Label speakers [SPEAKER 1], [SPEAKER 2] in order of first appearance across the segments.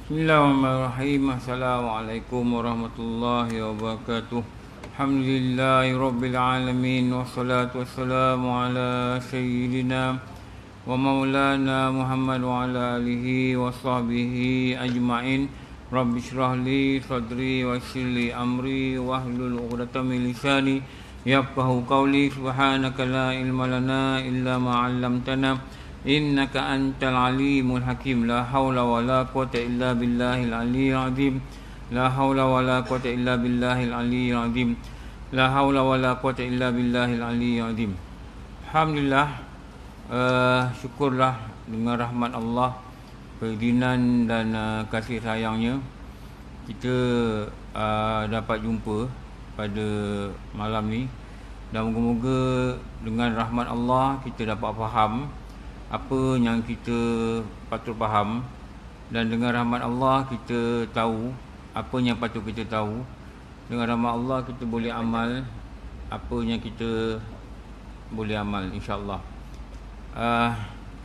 [SPEAKER 1] Bismillahirrahmanirrahim. Assalamualaikum warahmatullahi wabarakatuh. Alhamdulillahi rabbil alamin. Wassalatu wassalamu ala sayyidina wa maulana Muhammad wa ala alihi wa sahbihi ajma'in. Rabbi shrah li sadri wa yassir li amri wahlul 'uqdatam min lisani yafqahu qawli. Subhanaka la ilma lana illa ma 'allamtana innaka antal alimul hakim. La haula wala quwata illa billahil aliyyil azim. La haula wala quwata illa billahil aliyyil azim. La haula wala quwata illa billahil aliyyil azim. Alhamdulillah, syukurlah dengan rahmat Allah, keizinan dan kasih sayangnya, kita dapat jumpa pada malam ni, dan moga-moga dengan rahmat Allah kita dapat faham apa yang kita patut faham, dan dengan rahmat Allah kita tahu apa yang patut kita tahu. Dengan rahmat Allah kita boleh amal apa yang kita boleh amal, insya-Allah.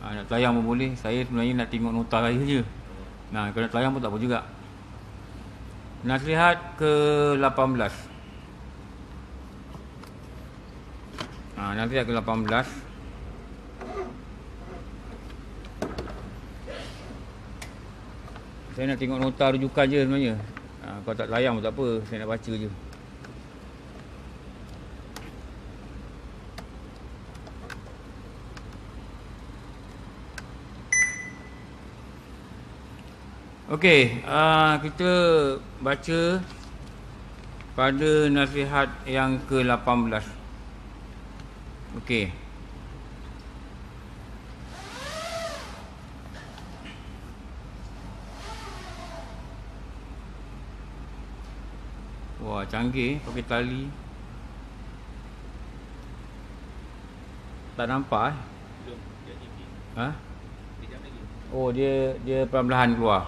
[SPEAKER 1] Nak tayang pun boleh. Saya sebenarnya nak tengok nota saya je. Nah, kalau nak tayang pun tak apa juga. Nasihat ke-18. Nasihat ke-18. Saya nak tengok nota rujukan je sebenarnya. Kalau tak layang pun tak apa, saya nak baca je. Okey, kita baca pada nasihat yang ke-18. Okey. Wah, canggih pakai tali. Tak nampak
[SPEAKER 2] Belum, dia tinggi. Kejap lagi.
[SPEAKER 1] Oh, dia perlahan-lahan keluar.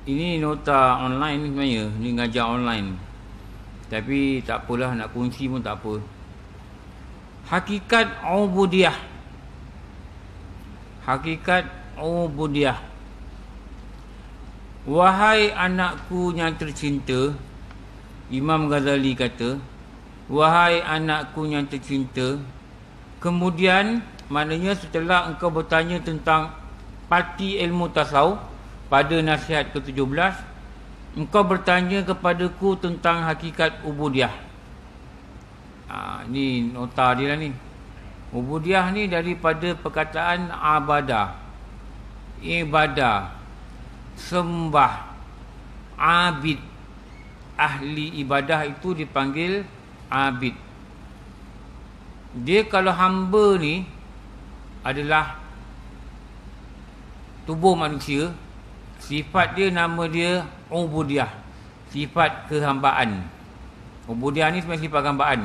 [SPEAKER 1] Ini nota online ni sebenarnya. Ni ngajar online. Tapi tak apalah, nak kunci pun tak apa. Hakikat ubudiyah. Hakikat ubudiyah. Wahai anakku yang tercinta, Imam Ghazali kata, wahai anakku yang tercinta, kemudian maknanya setelah engkau bertanya tentang parti ilmu tasawuf pada nasihat ke-17, engkau bertanya kepadaku tentang hakikat ubudiyah. Ni nota dia lah ni. Ubudiyah ni daripada perkataan abadah, ibadah, sembah, abid. Ahli ibadah itu dipanggil abid. Dia kalau hamba ni adalah tubuh manusia, sifat dia, nama dia ubudiyah, sifat kehambaan. Ubudiyah ni sebenarnya sifat kehambaan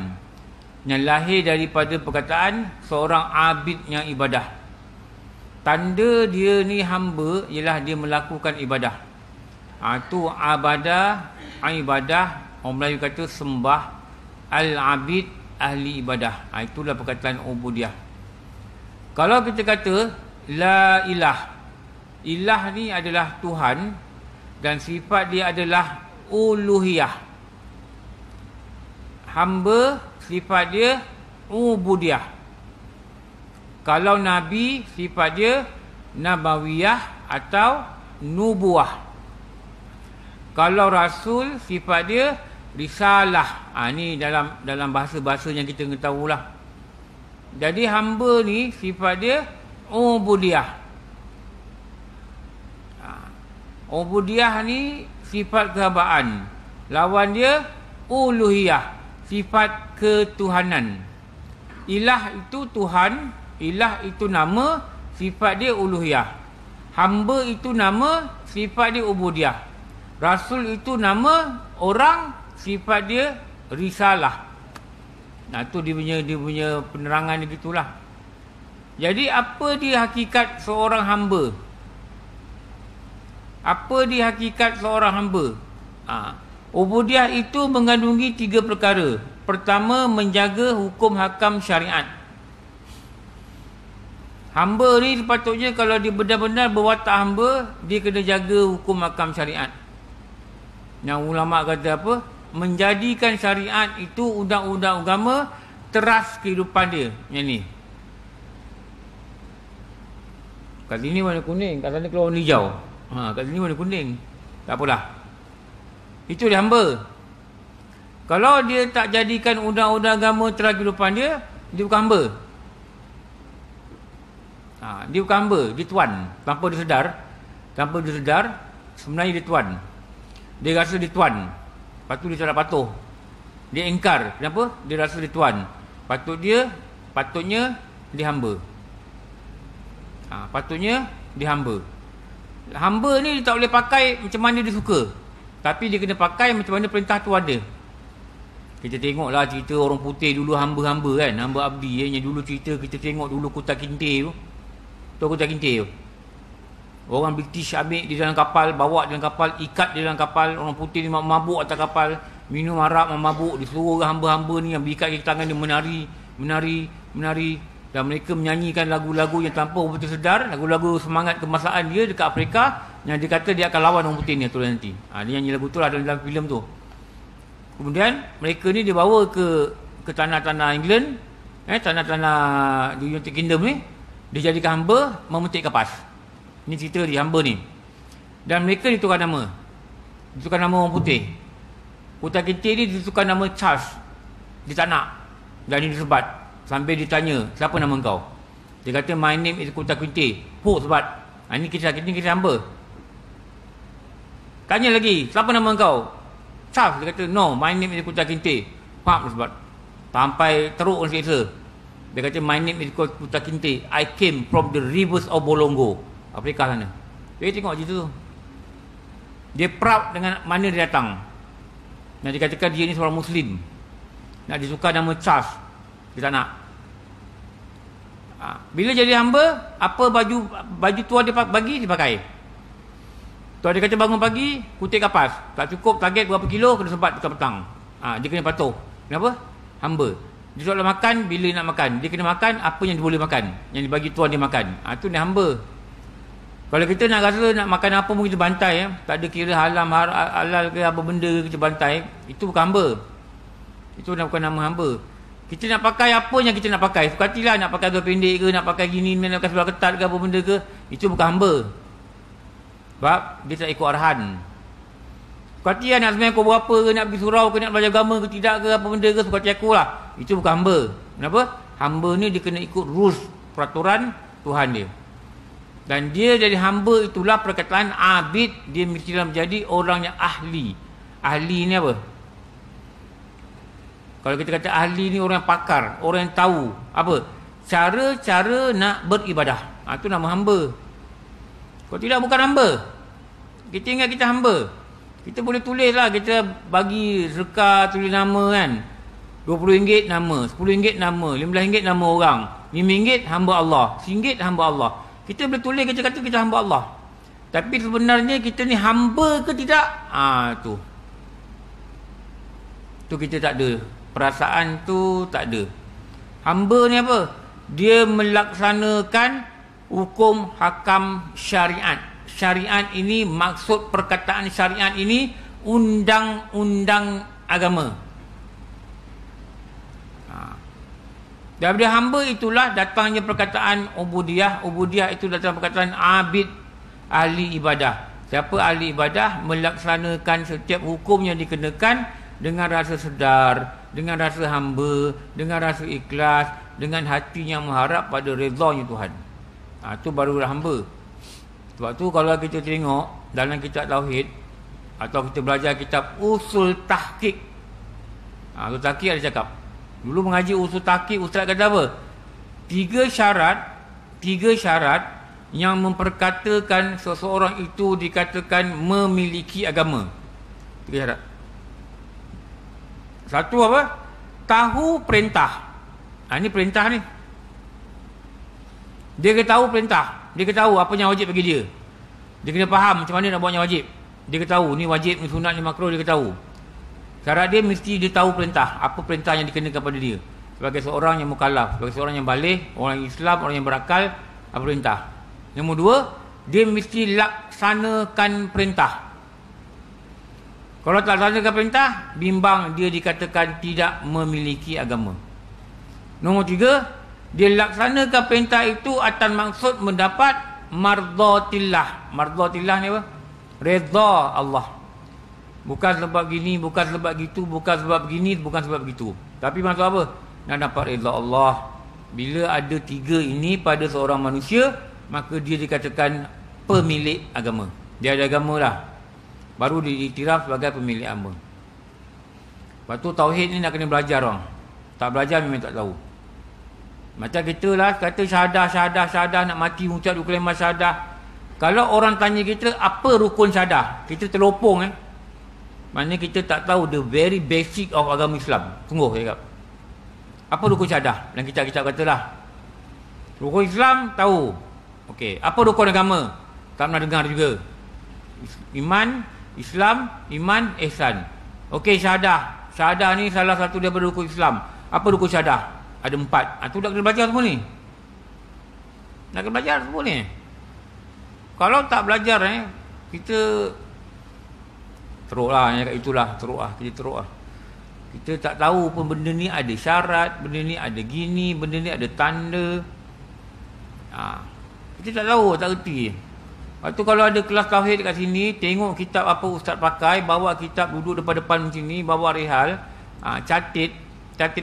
[SPEAKER 1] yang lahir daripada perkataan seorang abid yang ibadah. Tanda dia ni hamba ialah dia melakukan ibadah. Itu abadah, ibadah. Orang Melayu kata sembah. Al-abid, ahli ibadah. Itulah perkataan ubudiyah. Kalau kita kata la ilah, ilah ni adalah Tuhan, dan sifat dia adalah uluhiyah. Hamba, sifat dia ubudiyah. Kalau Nabi, sifat dia nabawiyah atau nubuah. Kalau Rasul, sifat dia risalah. Ni dalam bahasa-bahasa yang kita tahulah. Jadi hamba ni sifat dia ubudiyah. Ubudiyah ni sifat kehambaan. Lawan dia uluhiyah, sifat ketuhanan. Ilah itu Tuhan, ilah itu nama, sifat dia uluhiyah. Hamba itu nama, sifat dia ubudiyah. Rasul itu nama orang, sifat dia risalah. Tu dia punya penerangan dia gitulah. Jadi apa dia hakikat seorang hamba? Apa dia hakikat seorang hamba? Ubudiyah itu mengandungi 3 perkara. Pertama, menjaga hukum hakam syariat. Hamba ni sepatutnya kalau dia benar-benar berwatak hamba, dia kena jaga hukum hakam syariat. Yang ulama kata apa? Menjadikan syariat itu undang-undang agama teras kehidupan dia. Yang ni. Kat sini warna kuning, kat sana keluar warna hijau. Kat sini warna kuning. Tak apalah. Itu dia hamba. Kalau dia tak jadikan undang-undang agama teras kehidupan dia, dia bukan hamba. Dia bukan hamba, dia tuan. Tanpa dia sedar, sebenarnya dia tuan. Dia rasa dia tuan. Lepas tu dia tak nak patuh. Dia ingkar. Kenapa? Dia rasa dia tuan. Patutnya dia hamba. Patutnya dia hamba. Hamba ni dia tak boleh pakai macam mana dia suka. Tapi dia kena pakai macam mana perintah tuan dia. Kita tengoklah cerita orang putih dulu hamba-hamba kan. Hamba abdi yang dulu cerita kita tengok dulu Kota Kinte tu. Tahu Kota Kinte tu? Orang British ambil di dalam kapal, bawa dalam kapal, ikat di dalam kapal. Orang putih ni mabuk atas kapal, minum arak, mabuk. Disuruh hamba-hamba ni yang berikat kaki tangan dia menari. Dan mereka menyanyikan lagu-lagu yang tanpa orang putih sedar, lagu-lagu semangat kebangsaan dia dekat Afrika, yang dia kata dia akan lawan orang putih ni tu nanti. Dia nyanyi lagu tu lah dalam filem tu. Kemudian mereka ni dibawa ke tanah-tanah England, tanah-tanah di United Kingdom ni. Dia jadikan hamba memetik kapas. Ini cerita di hamba ni. Dan mereka ditukar nama. Ditukar nama orang putih. Kota Kinte ni ditukar nama Charles. Dia tak nak. Dan dia disebat. Sambil ditanya, siapa nama kau? Dia kata, my name is Kota Kinte. Sebat. Ini kisah hamba. Tanya lagi, siapa nama kau? Charles. Dia kata, no, my name is Kota Kinte. Sebat. Sampai teruk orang seksa. Dia kata, my name is Kota Kinte. I came from the rivers of Bolongo. Afrika sana. Dia tengok cerita tu. Dia proud dengan mana dia datang. Dan dia katakan dia ni seorang Muslim. Nak disukar nama Charles. Dia tak nak. Bila jadi hamba, apa baju tuan dia bagi, dia pakai. Tuan dia kata bangun pagi, kutip kapas. Tak cukup target berapa kilo, kena sebat dekat petang. Dia kena patuh. Kenapa? Hamba. Dia soalan makan, bila nak makan. Dia kena makan apa yang dia boleh makan. Yang dibagi tuan dia makan. Itu dia hamba. Kalau kita nak rasa nak makan apa pun kita bantai. Tak ada kira halal ke apa benda kita bantai. Itu bukan hamba. Itu bukan nama hamba. Kita nak pakai apa yang kita nak pakai. Suka hatilah nak pakai seluar pendek ke, nak pakai gini, nak pakai seluar ketat ke apa benda ke. Itu bukan hamba. Sebab dia tak ikut arahan. Suka hati lah nak semayang kau berapa ke, nak pergi surau ke, nak belajar agama ke tidak ke apa benda ke. Suka hati aku lah. Itu bukan hamba. Kenapa? Hamba ni dia kena ikut rules, peraturan Tuhan dia. Dan dia jadi hamba itulah perkataan abid. Dia mestilah menjadi orang yang ahli. Ahli ni apa? Kalau kita kata ahli ni orang yang pakar, orang yang tahu apa? Cara-cara nak beribadah. Itu nama hamba. Kalau tidak bukan hamba. Kita ingat kita hamba. Kita boleh tulis lah, kita bagi sedekah tulis nama kan. RM20 nama, RM10 nama, RM15 nama orang, RM5 hamba Allah, RM1 hamba Allah. Kita boleh tulis kita kata kita hamba Allah. Tapi sebenarnya kita ni hamba ke tidak? Tu kita tak ada. Perasaan tu tak ada. Hamba ni apa? Dia melaksanakan hukum hakam syariat. Syariat ini, maksud perkataan syariat ini undang-undang agama. Daripada hamba itulah datangnya perkataan ubudiyah. Ubudiyah itu datang perkataan abid, ahli ibadah. Siapa ahli ibadah? Melaksanakan setiap hukum yang dikenakan dengan rasa sedar, dengan rasa hamba, dengan rasa ikhlas, dengan hati yang mengharap pada redha-Nya Tuhan. Itu barulah hamba. Sebab tu kalau kita tengok dalam kitab Tauhid atau kita belajar kitab Usul Tahqiq. Usul Tahqiq ada cakap. Dulu mengaji Usul Tahqiq, ustaz kata apa? Tiga syarat yang memperkatakan seseorang itu dikatakan memiliki agama. Tiga syarat. Satu apa? Tahu perintah. Ini perintah ni. Dia kena tahu perintah. Dia kena tahu apa yang wajib bagi dia. Dia kena faham macam mana nak buat yang wajib. Dia kena tahu ni wajib, ni sunat, ni makruh, dia kena tahu. Syarat dia mesti dia tahu perintah. Apa perintah yang dikenakan pada dia. Sebagai seorang yang mukallaf, sebagai seorang yang baligh, orang Islam, orang yang berakal, perintah. Nombor 2, dia mesti laksanakan perintah. Kalau tak laksanakan perintah, bimbang dia dikatakan tidak memiliki agama. Nombor 3, dia laksanakan perintah itu atas maksud mendapat mardatillah. Mardatillah ni apa? Redha Allah. Bukan sebab gini, bukan sebab gitu, bukan sebab begini, bukan sebab begitu. Tapi maksud apa? Nak dapat redha Allah. Bila ada 3 ini pada seorang manusia, maka dia dikatakan pemilik agama. Dia ada agama lah, baru diiktiraf sebagai pemilik agama. Lepas tu tauhid ni nak kena belajar orang. Tak belajar memang tak tahu. Macam kita lah kata syahadah nak mati ucap 2 kalimah syahadah. Kalau orang tanya kita apa rukun syahadah, kita terlopong maknanya kita tak tahu the very basic of agama Islam. Sungguh saya cakap. Apa rukun syahadah? Dan kitab-kitab katalah. Rukun Islam tahu. Okey, apa rukun agama? Tak pernah dengar juga. Iman, Islam, iman, ihsan. Okey, syahadah. Syahadah ni salah satu daripada rukun Islam. Apa rukun syahadah? Ada 4. Tu nak kena belajar semua ni. Nak kena belajar semua ni. Kalau tak belajar kita teruk lah. Itulah teruk lah. Kita teruk lah. Kita tak tahu pun benda ni ada syarat, benda ni ada gini, benda ni ada tanda. Kita tak tahu, tak erti. Lepas tu kalau ada kelas tauhid dekat sini, tengok kitab apa ustaz pakai, bawa kitab duduk depan-depan sini, bawa rehal, catit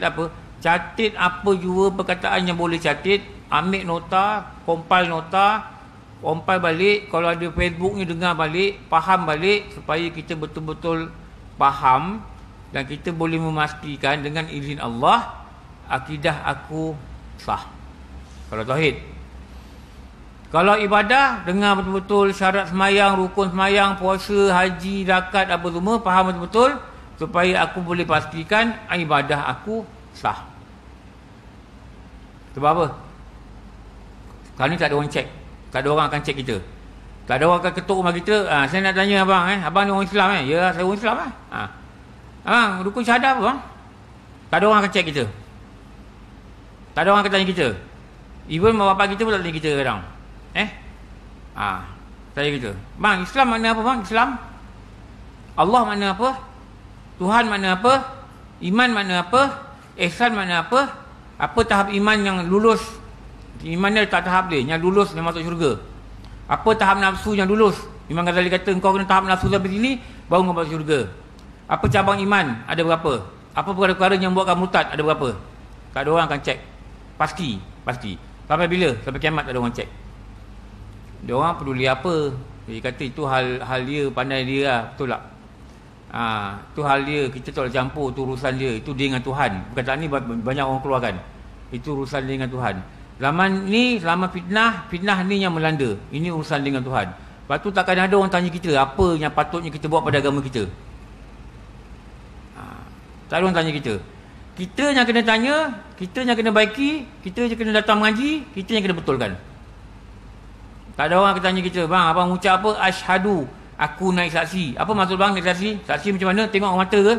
[SPEAKER 1] apa? Catit apa jua perkataan yang boleh catit, ambil nota, compile balik. Kalau ada Facebook ni dengar balik, faham balik, supaya kita betul-betul faham dan kita boleh memastikan dengan izin Allah akidah aku sah. Kalau tauhid. Kalau ibadah, dengar betul-betul syarat semayang, rukun semayang, puasa, haji, zakat apa semua, faham betul-betul supaya aku boleh pastikan ibadah aku sah. Sebab apa? Kali ni tak ada orang cek. Tak ada orang akan cek kita. Tak ada orang akan ketuk rumah kita. Saya nak tanya abang, abang ni orang Islam Ya, saya orang Islam Abang, rukun syahadah apa bang? Tak ada orang akan cek kita. Tak ada orang akan tanya kita. Even mak bapak kita pun tak tanya kita kadang. Tanya kita. Bang, Islam makna apa bang? Islam? Allah makna apa? Tuhan makna apa? Iman makna apa? Ihsan makna apa? Apa tahap iman yang lulus? Iman dia tak tahap dia. Yang lulus dia masuk syurga. Apa tahap nafsu yang lulus? Imam Ghazali kata kau kena tahap nafsu sampai sini baru kau masuk syurga. Apa cabang iman? Ada berapa? Apa perkara-perkara yang buatkan murtad? Ada berapa? Tak ada orang akan cek. Pasti. Sampai bila? Sampai kiamat tak ada orang cek. Dia orang peduli apa? Dia kata itu hal dia, pandai dia lah. Betul tak? Itu hal dia. Kita tak boleh campur. Itu urusan dia. Itu dia dengan Tuhan. Perkataan ni banyak orang keluarkan. Itu urusan dia dengan Tuhan. Zaman ni, selama fitnah ni yang melanda. Ini urusan dengan Tuhan. Lepas tu takkan ada orang tanya kita apa yang patutnya kita buat pada agama kita. Tak ada orang tanya kita. Kita yang kena tanya, kita yang kena baiki, kita yang kena datang mengaji, kita yang kena betulkan. Tak ada orang akan tanya kita, bang, abang ucap apa? Asyhadu, aku naik saksi. Apa maksud bang naik saksi? Saksi macam mana? Tengok orang mata ke?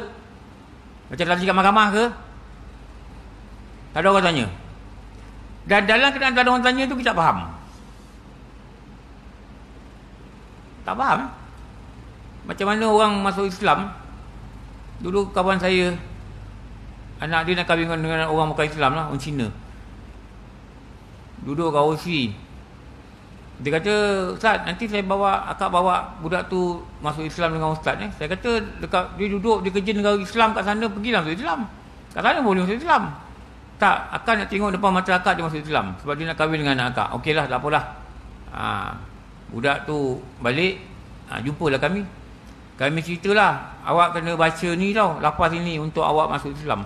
[SPEAKER 1] Macam saksi kat mahkamah ke? Tak ada orang tanya. Dan dalam keadaan tak ada orang tanya tu kita tak faham. Tak faham. Macam mana orang masuk Islam? Dulu kawan saya, anak dia nak kahwin dengan orang bukan Islam lah, orang Cina. Duduk kat OC. Dia kata, Ustaz, nanti saya akak bawa budak tu masuk Islam dengan Ustaz. Saya kata, dia duduk, dia kerja negara Islam kat sana, pergilah masuk Islam. Kat sana boleh masuk Islam. Tak, akak nak tengok depan mata akak dia masuk Islam. Sebab dia nak kahwin dengan anak akak. Okeylah, tak apalah. Budak tu balik, jumpalah kami. Kami ceritalah, awak kena baca ni tau, lafaz ini untuk awak masuk Islam.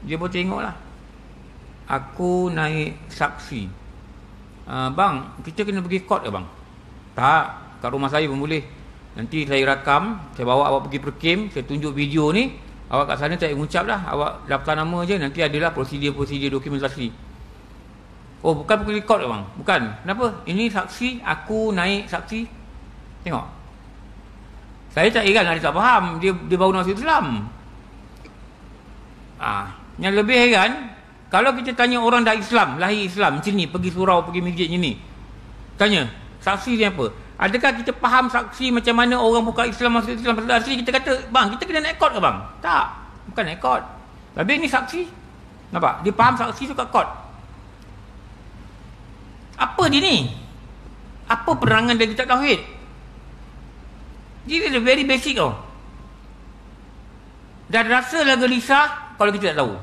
[SPEAKER 1] Dia pun tengoklah. Aku naik saksi. Bang, kita kena pergi court ke bang? Tak, kat rumah saya pun boleh. Nanti saya rakam, saya bawa awak pergi perkim, saya tunjuk video ni. Awak kat sana tak mengucap dah, awak daftar nama je, nanti adalah prosedur dokumentasi. Oh, bukan pergi court ke bang? Bukan. Kenapa? Ini saksi, aku naik saksi. Tengok. Saya tak heran dia tak faham. Dia baru nak masuk Islam. Yang lebih heran, Kalau kita tanya orang dah Islam, lahir Islam macam ni, pergi surau, pergi masjid macam ni, tanya saksi dia apa, adakah kita faham saksi macam mana orang buka Islam masuk Islam asli? Kita kata bang, kita kena naik court ke bang? Tak, bukan naik court. Tapi ni saksi, nampak? Dia faham saksi tu kat court. Apa dia ni? Apa perangan dari kitab tauhid? Dia very basic tau. Dan rasa lah gelisah kalau kita tak tahu.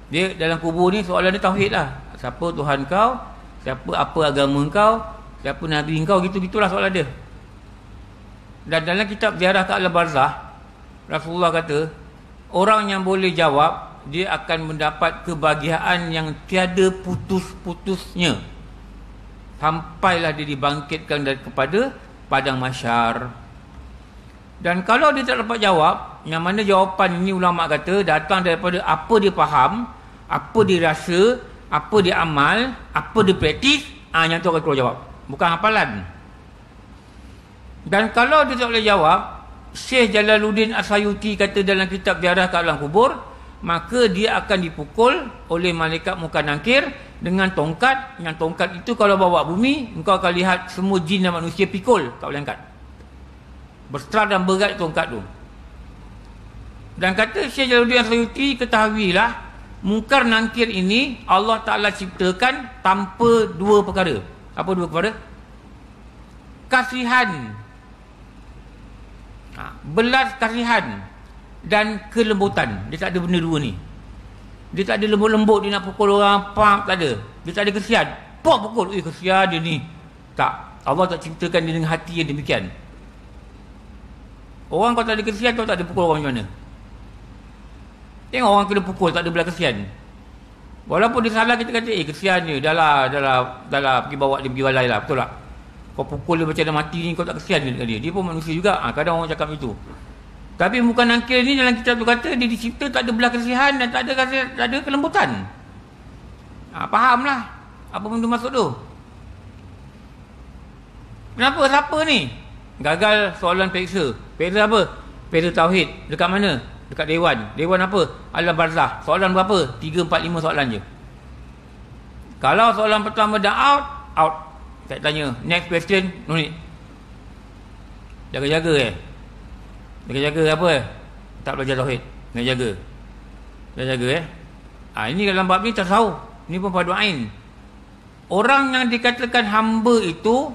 [SPEAKER 1] Dia dalam kubur ni soalan dia tauhid lah. Siapa Tuhan kau? Siapa, apa agama kau? Siapa Nabi kau? Gitu-gitulah soalan dia. Dan dalam kitab Ziarah ke Alam Barzah, Rasulullah kata, orang yang boleh jawab, dia akan mendapat kebahagiaan yang tiada putus-putusnya sampailah dia dibangkitkan kepada padang mahsyar. Dan kalau dia tak dapat jawab, yang mana jawapan ini ulama kata datang daripada apa dia faham, apa dia rasa, apa dia amal, apa dia praktis, yang tu akan keluar jawab, bukan hafalan. Dan kalau dia tak boleh jawab, Syekh Jalaluddin As-Sayuti kata dalam kitab Ziarah ke Alam Kubur, maka dia akan dipukul oleh malaikat muka nakir dengan tongkat. Yang tongkat itu kalau bawa bumi, engkau akan lihat semua jin dan manusia pikul, tak boleh angkat. Besar dan berat tongkat tu. Dan kata Syekh Jalaluddin As-Sayuti, ketahuilah Munkar Nakir ini Allah Ta'ala ciptakan tanpa dua perkara. Apa dua perkara? Kasihan, belas kasihan dan kelembutan. Dia tak ada benda dua ni. Dia tak ada lembut-lembut dia nak pukul orang, tak ada. Dia tak ada kesian, pukul, kesian dia ni. Tak, Allah tak ciptakan dia dengan hati yang demikian. Orang kalau tak ada kesian, kau tak ada pukul orang macam mana? Tengok orang kena pukul tak ada belas kesian. Walaupun dia salah, kita kata kesian dia, dah lah pergi bawa dia pergi balai lah, betul tak? Kau pukul dia macam dah mati ni, kau tak kesian dia. Dia pun manusia juga. Kadang orang cakap itu. Tapi Munkar Nakir ni dalam kitab tu kata dia dicipta tak ada belas kesihan dan tak ada kelembutan. Fahamlah apa benda maksud tu. Kenapa? Siapa ni? Gagal soalan periksa. Periksa apa? Periksa tauhid. Dekat mana? Dekat Dewan. Dewan apa? Alam Barzah. Soalan berapa? 3, 4, 5 soalan je. Kalau soalan pertama dah out. Tak tanya. Next question, no need. Jaga-jaga Jaga-jaga apa tak belajar tauhid. Nak jaga. Jaga ini dalam bab ni tasawuf. Ni pun fardu ain. Orang yang dikatakan hamba itu,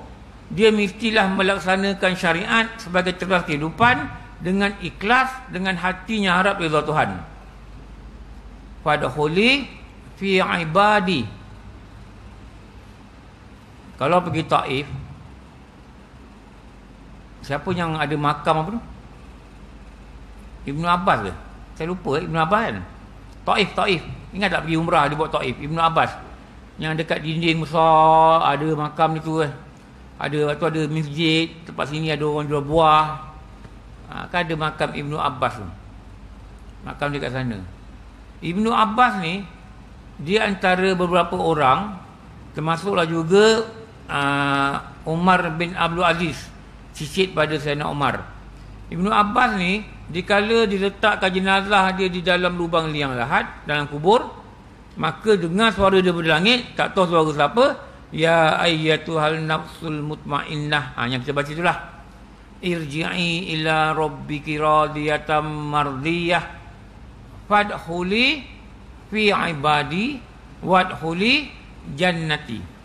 [SPEAKER 1] dia mestilah melaksanakan syariat sebagai teras kehidupan dengan ikhlas, dengan hatinya harap redha Tuhan. Fadkhuli fi ibadi. Kalau pergi Taif, siapa yang ada makam apa tu? Ibnu Abbas ke? Saya lupa Ibnu Abbas kan? Taif. Ingat tak pergi umrah dia buat Taif? Ibnu Abbas. Yang dekat dinding besar ada makam itu kan? Ada masjid, tempat sini ada orang jual buah. Kan ada makam Ibnu Abbas tu. Makam dia kat sana. Ibnu Abbas ni, dia antara beberapa orang, termasuklah juga Umar bin Abdul Aziz, cicit pada Sayyidina Umar. Ibnu Abbas ni, dikala diletakkan jenazah dia di dalam lubang liang lahat dalam kubur, maka dengar suara dia berlangit, tak tahu suara siapa, ya ayyatuhal nafsul mutmainnah. Yang kita baca itulah, irji'i ila rabbiki radiyatan mardiyah fadkhuli fi ibadi wadkhuli jannati.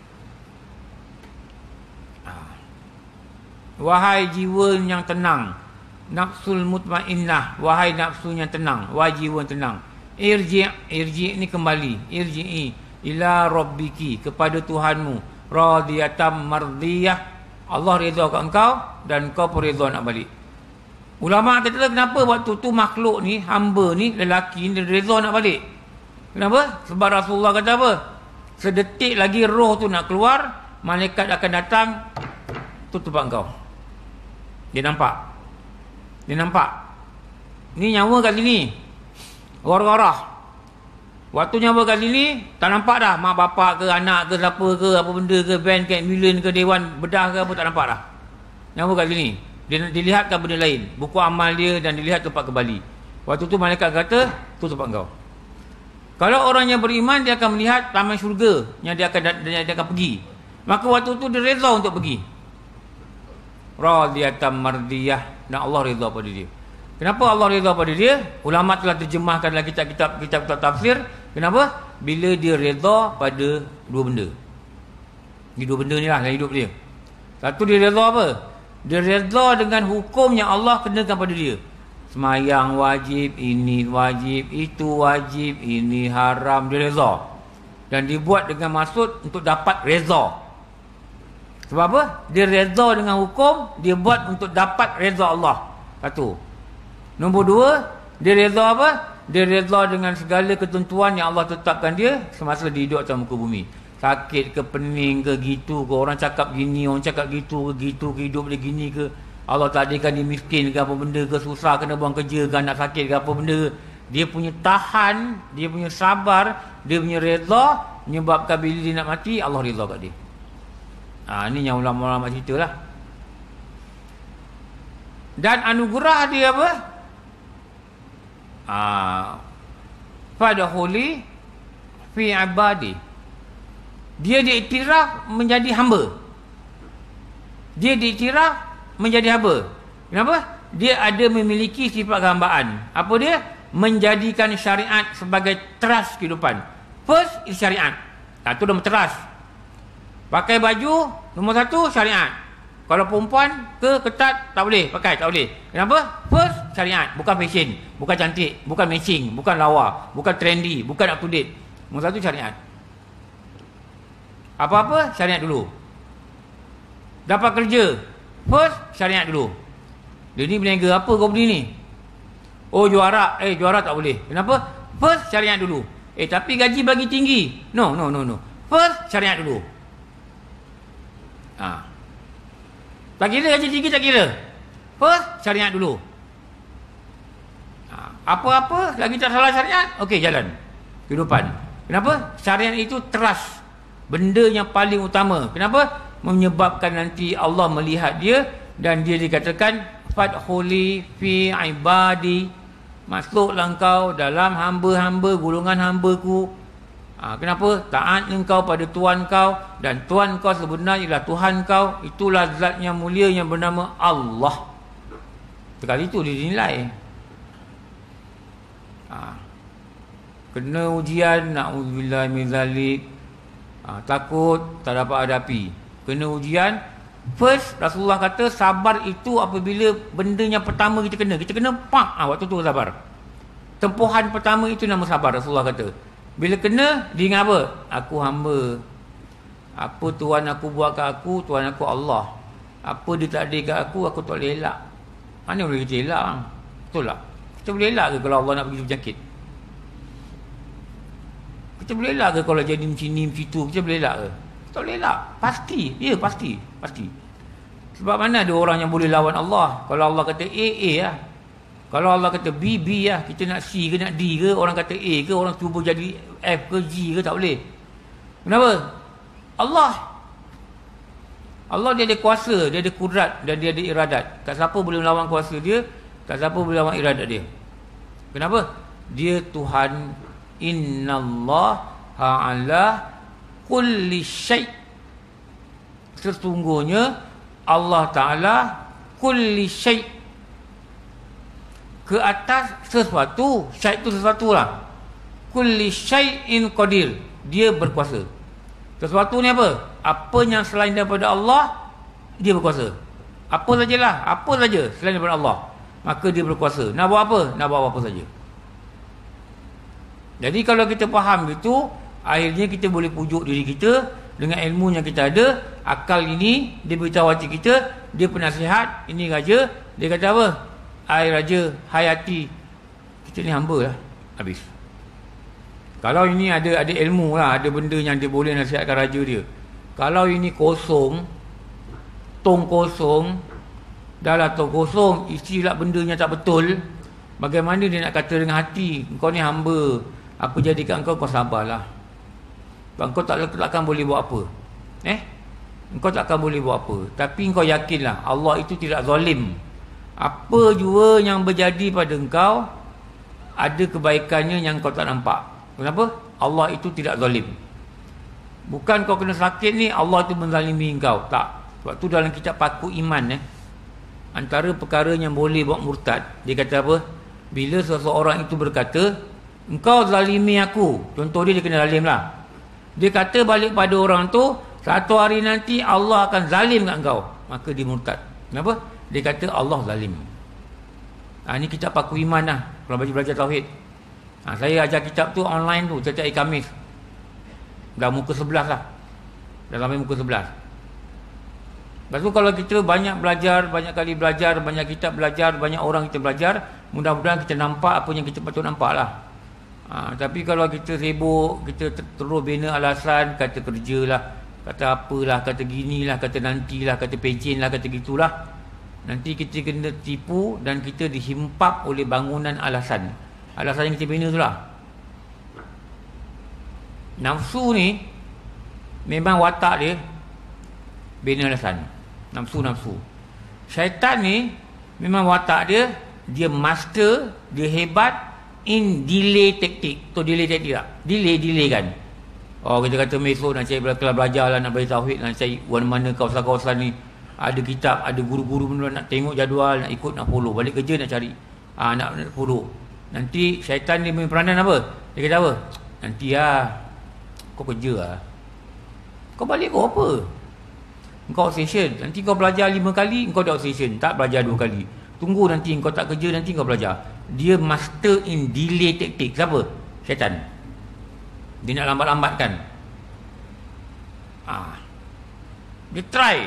[SPEAKER 1] Wahai jiwa yang tenang, nafsul mutmainnah, wahai nafsu yang tenang, wahai jiwa yang tenang. Irji' ni kembali, irji'i ila rabbiki, kepada Tuhanmu, radiyatan mardiyah, Allah redha kat engkau dan kau pun redha nak balik. Ulama kata kenapa waktu tu makhluk ni, hamba ni, lelaki ni redha nak balik? Kenapa? Sebab Rasulullah kata apa? Sedetik lagi roh tu nak keluar, malaikat akan datang tutup engkau. Dia nampak. Ni nyawa kat sini. Garah-garah. Waktu nyawa kat sini, tak nampak dah mak bapak ke, anak ke, siapa ke, apa benda ke, van ke, ambulans ke, dewan bedah ke, apa tak nampak dah. Nyawa kat sini. Dia dilihatkan benda lain, buku amal dia, dan dilihat tempat kembali. Waktu tu malaikat kata, tu tempat kau. Kalau orang yang beriman, dia akan melihat taman syurga yang dia akan pergi. Maka waktu tu dia reza untuk pergi. Radiyatan mardiyah, dan Allah reza pada dia. Kenapa Allah reza pada dia? Ulama telah terjemahkan dalam kitab-kitab tafsir. Kenapa? Bila dia reza pada dua benda. Ini dua benda ni lah dalam hidup dia. Satu, dia reza apa? Dia reza dengan hukum yang Allah kenakan pada dia. Semayang wajib, ini wajib, itu wajib, ini haram, dia reza. Dan dibuat dengan maksud untuk dapat reza. Sebab apa? Dia reza dengan hukum, dia buat untuk dapat reza Allah. Satu. Nombor dua, dia reza apa? Dia reza dengan segala ketentuan yang Allah tetapkan dia semasa dia hidup atas muka bumi. Sakit ke, pening ke, gitu ke, orang cakap gini, orang cakap gitu ke, hidup dia gini ke, Allah takdirkan dia miskin ke apa benda ke, susah kena buang kerja ke, anak sakit ke apa benda, dia punya tahan, dia punya sabar, dia punya reza, menyebabkan bila dia nak mati, Allah reza kat dia. Ni yang ulama-ulama cerita lah. Dan anugerah dia apa? Fadkhuli fi ibadi. Dia diiktiraf menjadi hamba. Dia diiktiraf menjadi hamba. Kenapa? Dia ada memiliki sifat kehambaan. Apa dia? Menjadikan syariat sebagai teras kehidupan. First is syariat. Itu dah teras. Pakai baju, nombor satu syariat. Kalau perempuan ke ketat, tak boleh pakai, tak boleh. Kenapa? First syariat, bukan fashion, bukan cantik, bukan matching, bukan lawa, bukan trendy, bukan up to date. Nombor satu syariat. Apa-apa syariat dulu. Dapat kerja, first syariat dulu. Dia ni berniaga apa kau beli ni? Oh juara, juara tak boleh. Kenapa? First syariat dulu. Tapi gaji bagi tinggi. No. First syariat dulu. Tak kira gaji tinggi, tak kira. First syariat dulu. Apa-apa lagi tak salah syariat, okey jalan kehidupan. Kenapa? Syariat itu teras, benda yang paling utama. Kenapa? Menyebabkan nanti Allah melihat dia dan dia dikatakan fadkhuli fi ibadi, masuklah engkau dalam hamba-hamba, golongan hamba-Ku. Kenapa? Taat engkau pada Tuhan kau, dan Tuhan kau sebenarnya ialah Tuhan kau. Itulah zat yang mulia yang bernama Allah. Sekali itu dia dinilai. Kena ujian, na'udzubillah min zalik. Takut tak dapat hadapi. Kena ujian. First, Rasulullah kata sabar itu apabila benda yang pertama kita kena pak, waktu tu sabar. Tempohan pertama itu nama sabar. Rasulullah kata bila kena, dia ingat apa? Aku hamba. Apa Tuhan aku buat kat aku, Tuhan aku Allah. Apa dia takdir kat aku tak boleh elak. Mana boleh kita elak? Betul tak? Kita boleh elak ke kalau Allah nak pergi berjangkit? Kita boleh elak ke kalau jadi macam ni, macam tu? Kita boleh elak ke? Tak boleh elak. Pasti. Ya, pasti. Sebab mana ada orang yang boleh lawan Allah? Kalau Allah kata A lah. Kalau Allah kata B lah. Kita nak C ke nak D ke? Orang kata A ke? Orang cuba jadi F ke G ke? Tak boleh. Kenapa? Allah dia ada kuasa, dia ada kudrat dan dia ada iradat. Tak siapa boleh melawan kuasa dia, tak siapa boleh melawan iradat dia. Kenapa? Dia Tuhan. Innallaha ala kulli syai'. Sesungguhnya Allah Ta'ala kulli syai', ke atas sesuatu. Syai' itu sesuatu lah. Kulli syai'in qadir, dia berkuasa. Sesuatu ni apa? Apa yang selain daripada Allah, dia berkuasa. Apa sajalah, apa saja selain daripada Allah, maka dia berkuasa. Nak buat apa? Nak buat apa saja. Jadi kalau kita faham itu, akhirnya kita boleh pujuk diri kita dengan ilmu yang kita ada. Akal ini dia beritahu hati kita, dia penasihat. Ini raja, dia kata apa? Hai raja, hai hati, kita ni hamba lah. Habis. Kalau ini ada ilmu lah, ada benda yang dia boleh nasihatkan raja dia. Kalau ini kosong, tong kosong, dah lah tong kosong, isi lah benda yang tak betul, bagaimana dia nak kata dengan hati, kau ni hamba, apa jadi kat kau sabarlah. Kau takkan boleh buat apa. Kau takkan boleh buat apa. Tapi kau yakinlah Allah itu tidak zalim. Apa jua yang berjadi pada engkau,
[SPEAKER 3] ada kebaikannya yang kau tak nampak. Kenapa? Allah itu tidak zalim. Bukan kau kena sakit ni Allah tu menzalimi kau. Tak. Sebab tu dalam kitab Paku Iman antara perkara yang boleh buat murtad, dia kata apa? Bila seseorang itu berkata, engkau zalimi aku. Contoh dia kena zalim lah. Dia kata balik pada orang tu, satu hari nanti Allah akan zalim kat engkau. Maka dia murtad. Kenapa? Dia kata Allah zalim. Ini kitab Paku Iman lah. Kalau belajar tauhid. Saya ajar kitab tu online tu, setiap hari Khamis. Dah muka 11 lah. Dah sampai muka 11. Lepas tu kalau kita banyak belajar, banyak kali belajar, banyak kitab belajar, banyak orang kita belajar, mudah-mudahan kita nampak apa yang kita patut nampak lah. Tapi kalau kita sibuk, kita terus bina alasan, kata kerja lah, kata apalah, kata ginilah, kata nantilah, kata pecin lah, kata gitulah, nanti kita kena tipu dan kita dihimpap oleh bangunan alasan. Alasan yang kita bina tu lah. Nafsu ni memang watak dia bina alasan. Nafsu. Syaitan ni memang watak dia, dia master, dia hebat in delay taktik. Tu delay taktik tak? Delay kan. Kita kata besok nak cari belajar lah, nak belajar tauhid, nak cari mana kawasan-kawasan ni ada kitab, ada guru-guru nak tengok jadual, nak ikut, nak follow. Balik kerja nak cari, nak follow. Nanti syaitan dia punya peranan apa? Dia kata apa? Nanti kau kerja lah, kau balik kau apa? Kau obsession. Nanti kau belajar 5 kali, kau dah obsession, tak belajar 2 kali. Tunggu nanti kau tak kerja, nanti kau belajar. Dia master in delay taktik. Siapa? Syaitan. Dia nak lambat-lambatkan. Dia try.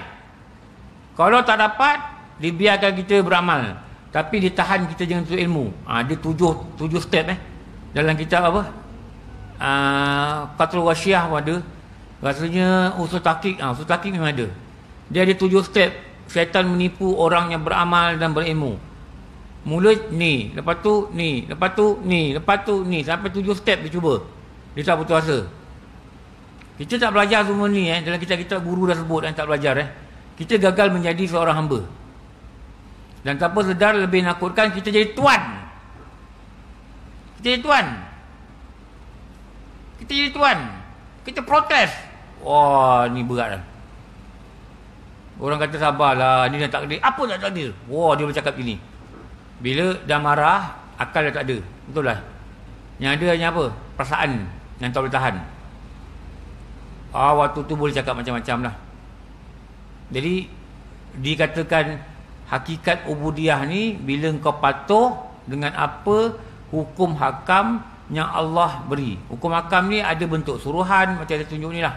[SPEAKER 3] Kalau tak dapat, dia biarkan kita beramal, tapi dia tahan kita jangan tuntut ilmu. Dia 7 step dalam kitab apa? Qatrul Wasyiah ada. Rasanya usul tahqiq. Usul tahqiq memang ada. Dia ada 7 step syaitan menipu orang yang beramal dan berilmu. Mula ni, lepas tu ni, lepas tu ni, lepas tu ni, sampai 7 step dia cuba. Dia tak putus asa. Kita tak belajar semua ni dalam kitab-kitab guru dah sebut dan tak belajar kita gagal menjadi seorang hamba. Dan tanpa sedar lebih nakutkan kita jadi tuan. Kita jadi tuan. Kita jadi tuan. Kita protes. Wah, ni berat lah. Orang kata sabarlah, ni dah takdir. Apa tak takdir? Wah, dia boleh cakap gini. Bila dah marah, akal dah tak ada. Betul lah. Yang ada hanya apa? Perasaan yang tak boleh tahan. Waktu tu boleh cakap macam-macam lah. Jadi dikatakan hakikat ubudiyah ni bila kau patuh dengan apa hukum hakam yang Allah beri. Hukum hakam ni ada bentuk suruhan, macam ada tunjuk ni lah.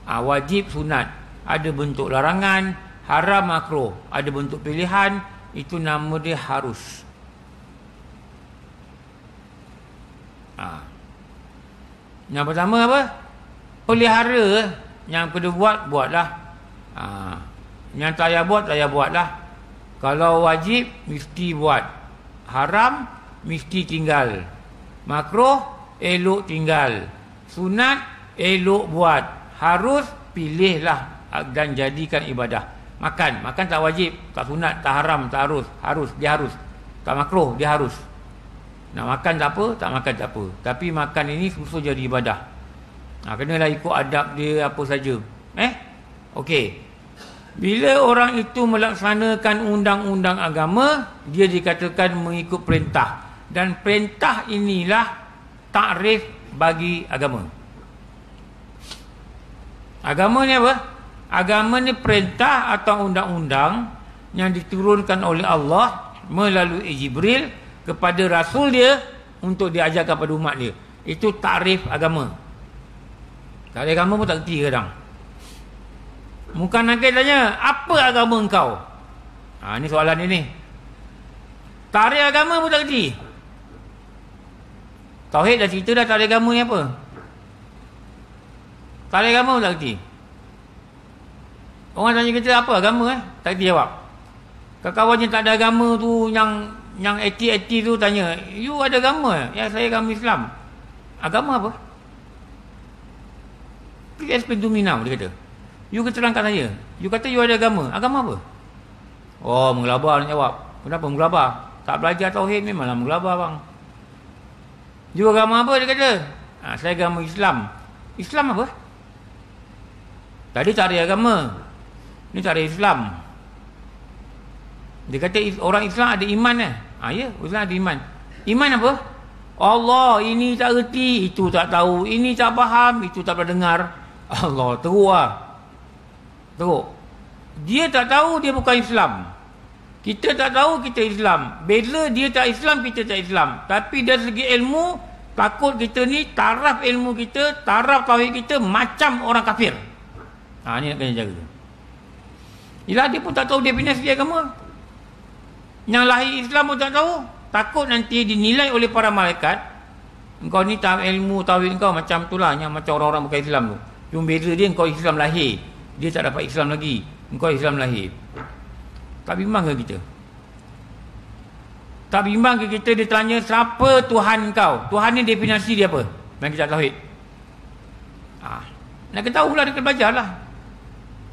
[SPEAKER 3] Wajib, sunat. Ada bentuk larangan, haram, makruh. Ada bentuk pilihan, itu nama dia harus. Yang pertama apa? Pelihara. Yang kedua buatlah. Yang tak payah buat, tak payah buatlah. Kalau wajib, mesti buat. Haram, mesti tinggal. Makruh, elok tinggal. Sunat, elok buat. Harus, pilihlah dan jadikan ibadah. Makan tak wajib, tak sunat, tak haram, tak harus, dia harus. Tak makruh, dia harus. Nak makan tak apa, tak makan tak apa. Tapi makan ini semua jadi ibadah. Kenalah ikut adab dia apa saja. Okey. Bila orang itu melaksanakan undang-undang agama, dia dikatakan mengikut perintah. Dan perintah inilah takrif bagi agama. Agama ni apa? Agama ni perintah atau undang-undang yang diturunkan oleh Allah melalui Jibril kepada Rasul dia untuk diajarkan kepada umat dia. Itu takrif agama. Takrif agama pun tak kerti kadang. Muka nakal tanya, apa agama engkau? Ini soalan ini. Takrif agama pun tak kerti. Tauhid dah cerita dah, takrif agama ni apa? Takrif agama pun tak kerti. Orang tanya kita apa agama tak kerti jawab. Kawan-kawan yang tak ada agama tu, yang eti-eti tu tanya, you ada agama? Ya, saya agama Islam. Agama apa? Please explain to me now, dia kata. You keterangkan saya. You kata you ada agama. Agama apa? Menggelabah nak jawab. Kenapa menggelabah? Tak belajar tauhid memanglah menggelabah bang. You agama apa dia kata? Saya agama Islam. Islam apa? Tadi tak ada agama. Ni tak ada Islam. Dia kata orang Islam ada iman ya, Islam ada iman. Iman apa? Allah, ini tak reti, itu tak tahu, ini tak faham, itu tak pernah dengar. Allah, teruk lah. Teruk. Dia tak tahu, dia bukan Islam. Kita tak tahu, kita Islam. Bila dia tak Islam, kita tak Islam. Tapi dari segi ilmu, takut kita ni, taraf ilmu kita, taraf tauhid kita macam orang kafir. Ni nak kena jaga. Yelah, dia pun tak tahu definisi agama. Yang lahir Islam pun tak tahu. Takut nanti dinilai oleh para malaikat, engkau ni ilmu tauhid engkau macam tu lah, yang macam orang-orang bukan Islam tu. Cuma beza dia, engkau Islam lahir, dia tak dapat Islam lagi, engkau Islam lahir. Tak bimbang ke kita? Tak bimbang ke kita dia tanya siapa Tuhan kau? Tuhan ni definisi dia apa? Yang kita tauhid. Nak ketahulah, dia kena belajar lah.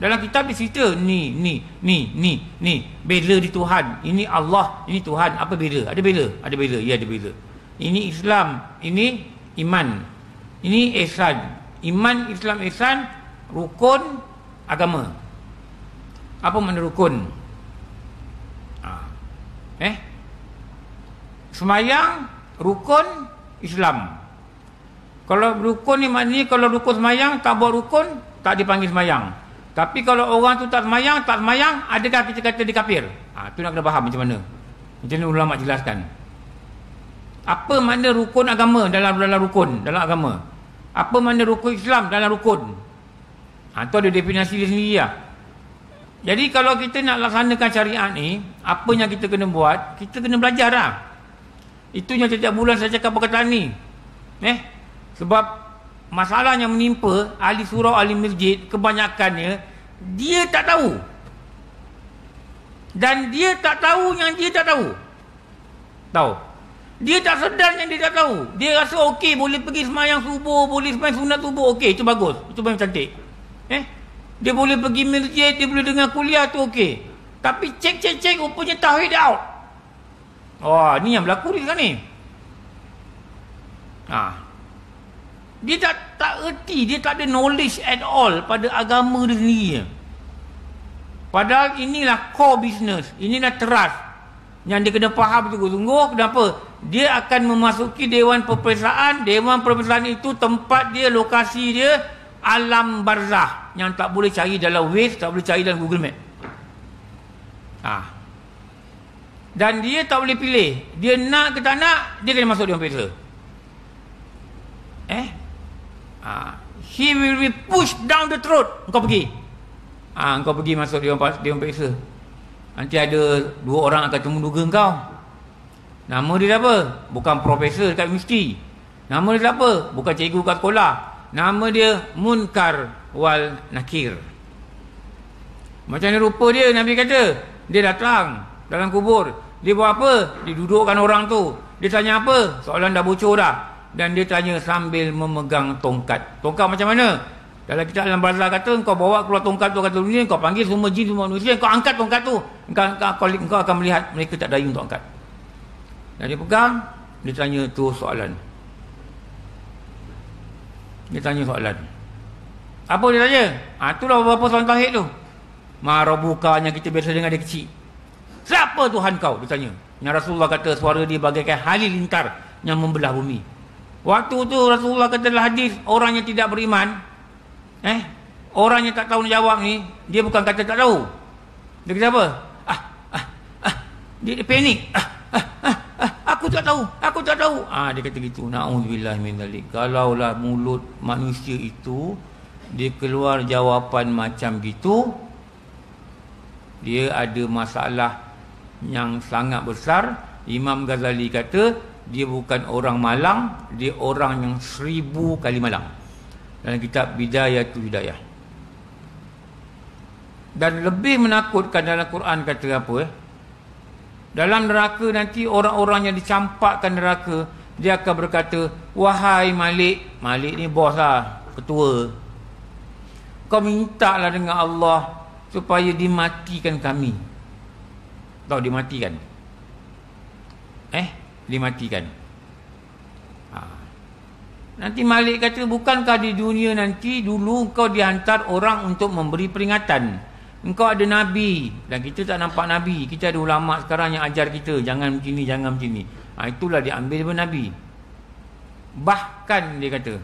[SPEAKER 3] Dalam kitab dia cerita ni beza di Tuhan. Ini Allah, ini Tuhan. Apa beza? Ada beza? Ada beza. Ya, ada beza. Ini Islam, ini iman. Ini ihsan. Iman, Islam, ihsan, rukun agama. Apa makna rukun? Semayang rukun Islam. Kalau rukun ni maknanya kalau rukun semayang tak buat rukun, tak dipanggil semayang. Tapi kalau orang tu tak semayang, adakah kita kata dia kafir? Tu nak kena faham macam mana. Macam mana ulama jelaskan. Apa makna rukun agama dalam rukun, dalam agama? Apa makna rukun Islam dalam rukun? Tu ada definisi dia sendiri lah. Jadi kalau kita nak laksanakan syariat ni, apa yang kita kena buat, kita kena belajar lah. Itu yang setiap bulan saya cakap perkataan ni. Sebab masalah yang menimpa ahli surau, ahli masjid, kebanyakannya dia tak tahu. Dan dia tak tahu yang dia tak tahu. Tahu? Dia tak sedar yang dia tak tahu. Dia rasa okey, boleh pergi semayang subuh, boleh semayang sunat subuh, okey, itu bagus. Itu paling cantik. Dia boleh pergi masjid, dia boleh dengar kuliah, tu okey. Tapi cek, rupanya tauhid out. Ni yang berlaku ni sekarang ni. Dia tak erti, dia tak ada knowledge at all pada agama dia sendiri. Padahal inilah core business, inilah trust yang dia kena faham sungguh-sungguh. Kenapa? Dia akan memasuki Dewan Perperiksaan. Dewan Perperiksaan itu tempat dia, lokasi dia alam barzah yang tak boleh cari dalam Waze, tak boleh cari dalam Google Map. Dan dia tak boleh pilih, dia nak ke tak nak, dia kena masuk Dewan Periksa. He will be pushed down the throat. Engkau pergi. Engkau pergi masuk Dewan Periksa. Nanti ada 2 orang akan menduga engkau. Nama dia apa? Bukan profesor dekat universiti. Nama dia apa? Bukan cikgu kat sekolah. Nama dia Munkar wal Nakir. Macam ni rupa dia, Nabi kata. Dia datang dalam kubur. Dia buat apa? Dia dudukkan orang tu. Dia tanya apa? Soalan dah bocor dah. Dan dia tanya sambil memegang tongkat. Tongkat macam mana? Dalam kitab Alam Barzah kata, kau bawa keluar tongkat tu kat dunia, kau panggil semua jin, semua manusia, kau angkat tongkat tu. Engkau akan melihat mereka tak daya untuk angkat. Dan dia pegang, dia tanya tu soalan. Dia tanya soalan. Apa dia tanya? Itulah beberapa soalan tauhid tu. Marabuka yang kita biasa dengar dia kecil. Siapa Tuhan kau? Dia tanya. Yang Rasulullah kata suara dia bagaikan halilintar yang membelah bumi. Waktu tu Rasulullah kata dalam hadis, orang yang tidak beriman, orang yang tak tahu nak jawab ni, dia bukan kata tak tahu. Dia kata apa? Dia panik. Aku tak tahu. Dia kata gitu. Na'udzubillah min dzalik. Kalaulah mulut manusia itu dia keluar jawapan macam gitu, dia ada masalah yang sangat besar. Imam Ghazali kata dia bukan orang malang, dia orang yang 1000 kali malang. Dalam kitab Bidayatul Hidayah. Dan lebih menakutkan dalam Quran kata apa? Dalam neraka nanti orang-orang yang dicampakkan neraka, dia akan berkata, wahai Malik. Malik ni bos lah, ketua. Kau mintalah dengan Allah supaya dimatikan kami. Tahu dimatikan? Dimatikan. Nanti Malik kata, bukankah di dunia nanti dulu engkau dihantar orang untuk memberi peringatan. Engkau ada Nabi dan kita tak nampak Nabi. Kita ada ulama sekarang yang ajar kita, jangan begini, jangan begini. Itulah diambil daripada Nabi. Bahkan dia kata,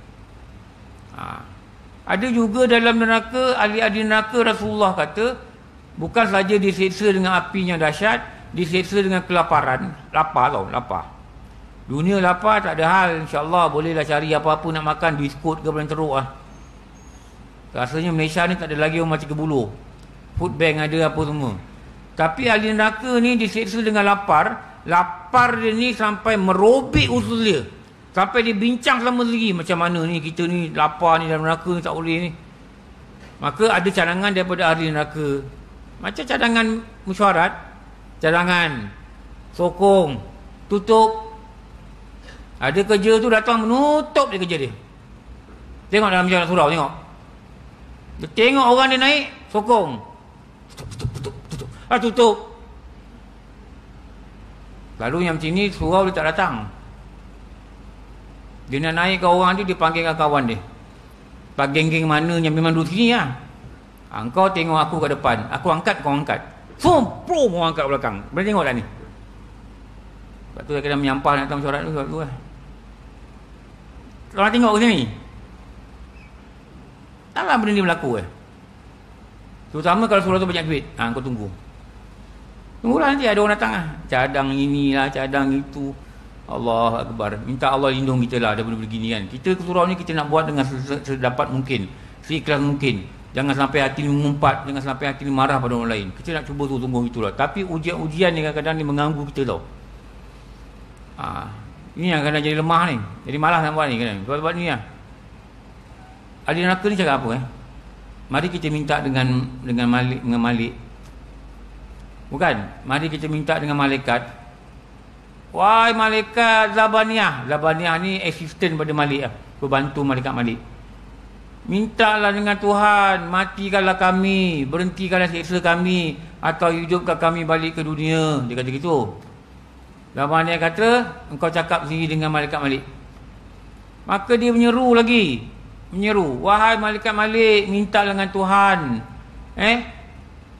[SPEAKER 3] ada juga dalam neraka, ahli-ahli neraka Rasulullah kata, bukan saja diseksa dengan api yang dahsyat, diseksa dengan kelaparan. Lapar tau, lapar. Dunia lapar tak ada hal, insyaAllah bolehlah cari apa-apa nak makan, biskut ke paling teruk lah. Rasanya Malaysia ni tak ada lagi orang mati kebuluh. Food bank ada apa semua. Tapi ahli neraka ni diseksa dengan lapar. Lapar dia ni sampai merobek usul dia. Sampai dia bincang sama sendiri, macam mana ni kita ni lapar ni dalam neraka ni, tak boleh ni. Maka ada cadangan daripada ahli neraka. Macam cadangan mesyuarat, cadangan sokong, tutup. Ada kerja tu datang menutup dia kerja dia. Tengok dalam jalan surau, tengok. Dia tengok orang dia naik, sokong. Tutup. Tutup. Lalu yang macam ni surau dia tak datang. Dia nak naik ke orang tu, dia panggilkan kawan dia. Pak geng-geng mana yang memang duduk sini lah. Engkau tengok aku kat depan, aku angkat, kau angkat. Somprom orang angkat belakang. Boleh tengok tak ni? Sebab tu dia kena menyampah nak datang mesyuarat tu lah. Orang tengok ke sini, taklah benda ni berlaku Terutama kalau surau tu banyak duit. Kau tunggulah nanti ada orang datang lah. Cadang inilah, cadang itu. Allah Akbar. Minta Allah lindung kita lah daripada begini kan. Kita ke surau ni kita nak buat dengan sedapat mungkin, seikhlas mungkin. Jangan sampai hati ni mengumpat, jangan sampai hati ni marah pada orang lain. Kita nak cuba tunggu itulah. Tapi ujian-ujian ni kadang-kadang ni mengganggu kita tau. Ini yang kadang jadi lemah ni. Jadi malas nak buat ni kadang. Sebab ni lah. Ahli neraka ni cakap apa Mari kita minta dengan Malik. Bukan, mari kita minta dengan malaikat. Wahai malaikat Zabaniyah. Zabaniyah ni asisten pada Malik lah. Pembantu malaikat Malik. Mintalah dengan Tuhan, matikanlah kami, berhentikanlah siksa kami, atau hidupkan kami balik ke dunia. Dia kata gitu. Zabaniyah kata, engkau cakap sendiri dengan malaikat Malik. Maka dia menyeru lagi. Wahai malaikat Malik, minta dengan Tuhan,